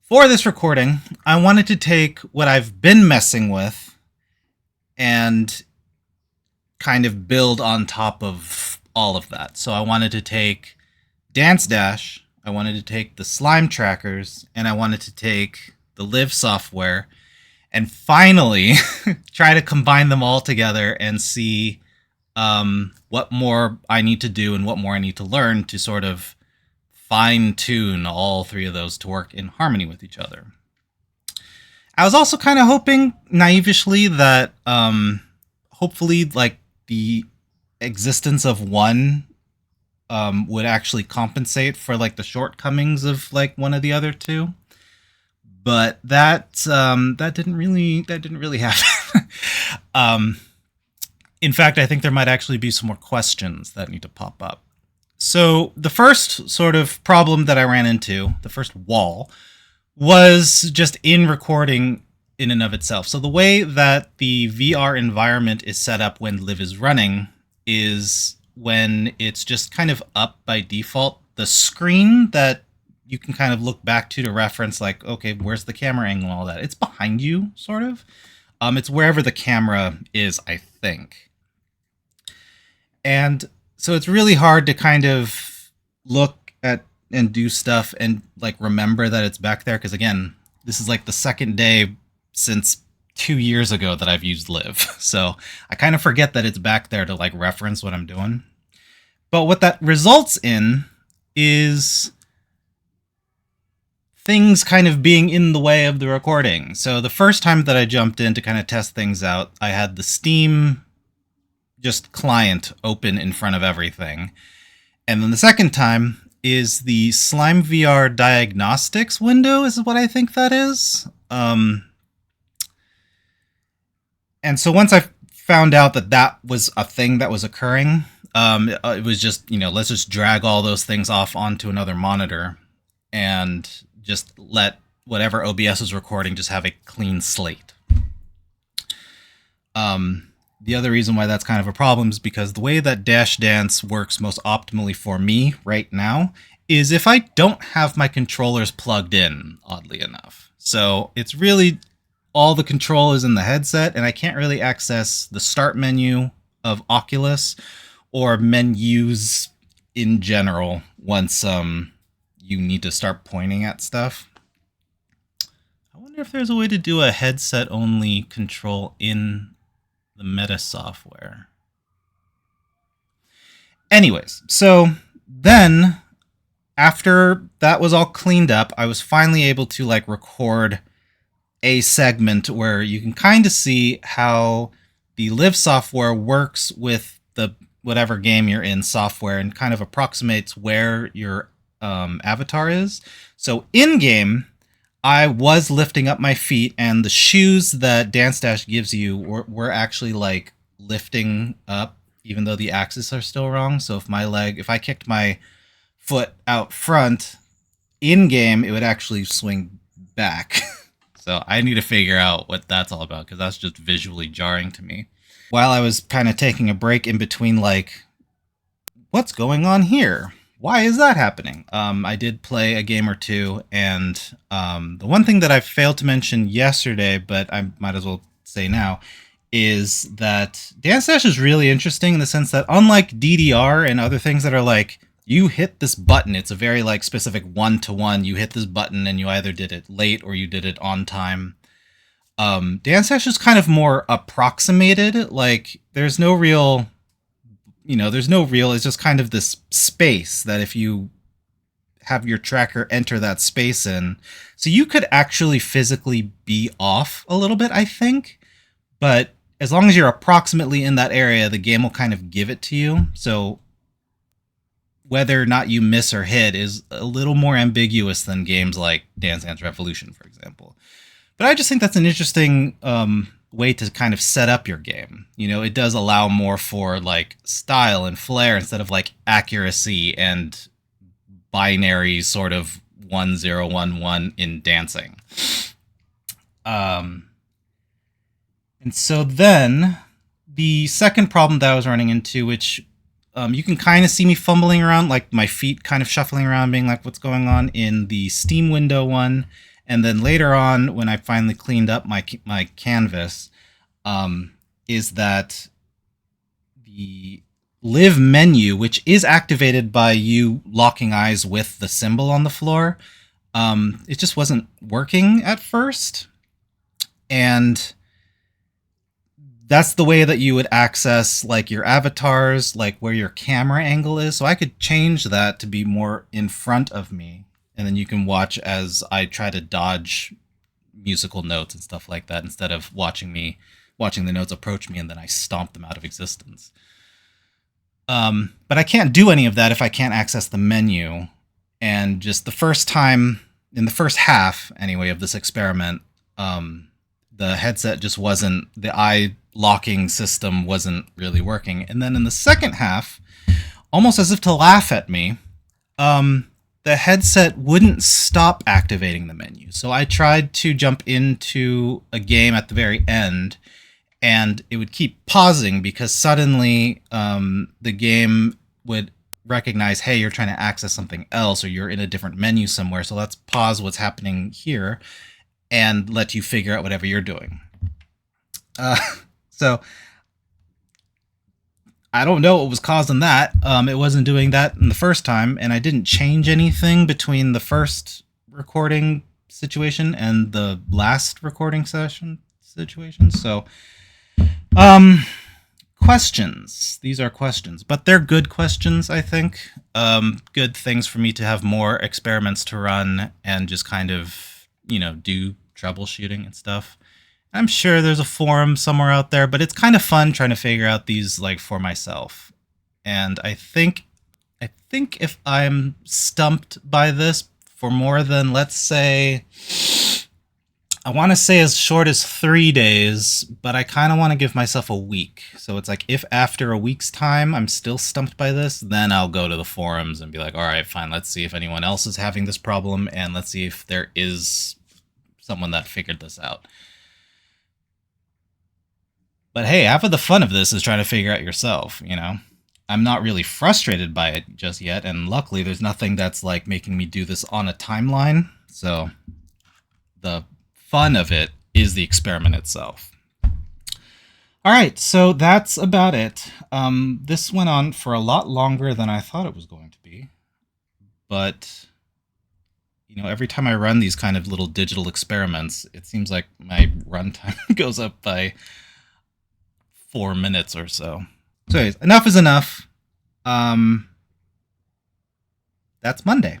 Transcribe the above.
For this recording, I wanted to take what I've been messing with and kind of build on top of all of that. So I wanted to take Dance Dash, I wanted to take the slime trackers, and I wanted to take the Live software and finally try to combine them all together and see what more I need to do and what more I need to learn to sort of fine tune all three of those to work in harmony with each other. I was also kind of hoping naively that hopefully like the existence of one would actually compensate for like the shortcomings of like one of the other two, but that didn't really happen. In fact, I think there might actually be some more questions that need to pop up. So the first sort of problem that I ran into, the first wall, was just in recording in and of itself. So the way that the VR environment is set up when Live is running is when it's just kind of up by default. The screen that you can kind of look back to reference, like, okay, where's the camera angle and all that? It's behind you, sort of. It's wherever the camera is, I think. And so it's really hard to kind of look at and do stuff and like remember that it's back there. Because again, this is like the second day since 2 years ago that I've used Live. So I kind of forget that it's back there to like reference what I'm doing. But what that results in is things kind of being in the way of the recording. So the first time that I jumped in to kind of test things out, I had the Steam just client open in front of everything. And then the second time is the Slime VR diagnostics window is what I think that is. And so once I found out that that was a thing that was occurring, it was just, let's just drag all those things off onto another monitor and just let whatever OBS is recording just have a clean slate. The other reason why that's kind of a problem is because the way that Dash Dance works most optimally for me right now is if I don't have my controllers plugged in, oddly enough. So it's really all the control is in the headset, and I can't really access the start menu of Oculus or menus in general once you need to start pointing at stuff. I wonder if there's a way to do a headset-only control in the Meta software. Anyways, so then after that was all cleaned up, I was finally able to like record a segment where you can kind of see how the Live software works with the whatever game you're in software and kind of approximates where your avatar is. So in game, I was lifting up my feet, and the shoes that Dance Dash gives you were actually like lifting up, even though the axes are still wrong. So if I kicked my foot out front in game, it would actually swing back. So I need to figure out what that's all about, because that's just visually jarring to me. While I was kind of taking a break in between, like, what's going on here? Why is that happening? I did play a game or two, and the one thing that I failed to mention yesterday, but I might as well say now, is that Dance Dash is really interesting in the sense that unlike DDR and other things that are like, you hit this button, it's a very like specific one-to-one, you hit this button and you either did it late or you did it on time. Dance Dash is kind of more approximated, like there's no real, it's just kind of this space that if you have your tracker enter that space in, so you could actually physically be off a little bit, I think, but as long as you're approximately in that area, the game will kind of give it to you. So whether or not you miss or hit is a little more ambiguous than games like Dance Dance Revolution, for example. But I just think that's an interesting way to kind of set up your game. It does allow more for like style and flair instead of like accuracy and binary sort of 1011 in dancing. And so then the second problem that I was running into, which you can kind of see me fumbling around, like my feet kind of shuffling around, being like, what's going on in the Steam window one. And then later on, when I finally cleaned up my canvas, is that the live menu, which is activated by you locking eyes with the symbol on the floor, it just wasn't working at first. And that's the way that you would access like your avatars, like where your camera angle is. So I could change that to be more in front of me. And then you can watch as I try to dodge musical notes and stuff like that instead of watching the notes approach me and then I stomp them out of existence. But I can't do any of that if I can't access the menu. And just the first time, in the first half anyway of this experiment, the headset just wasn't, the eye locking system wasn't really working. And then in the second half, almost as if to laugh at me, the headset wouldn't stop activating the menu. So I tried to jump into a game at the very end, and it would keep pausing because suddenly the game would recognize, hey, you're trying to access something else, or you're in a different menu somewhere, so let's pause what's happening here and let you figure out whatever you're doing. So I don't know what was causing that. It wasn't doing that in the first time, and I didn't change anything between the first recording situation and the last recording session situation. So, questions. These are questions, but they're good questions, I think. Good things for me to have more experiments to run and just kind of, do troubleshooting and stuff. I'm sure there's a forum somewhere out there, but it's kind of fun trying to figure out these like for myself. And I think if I'm stumped by this for more than, let's say, I want to say as short as 3 days, but I kind of want to give myself a week. So it's like if after a week's time I'm still stumped by this, then I'll go to the forums and be like, all right, fine, let's see if anyone else is having this problem, and let's see if there is someone that figured this out. But hey, half of the fun of this is trying to figure out yourself, I'm not really frustrated by it just yet, and luckily there's nothing that's like making me do this on a timeline, so the fun of it is the experiment itself. All right, so that's about it. This went on for a lot longer than I thought it was going to be, but every time I run these kind of little digital experiments, it seems like my runtime goes up by 4 minutes or so. So anyways, enough is enough. That's Monday.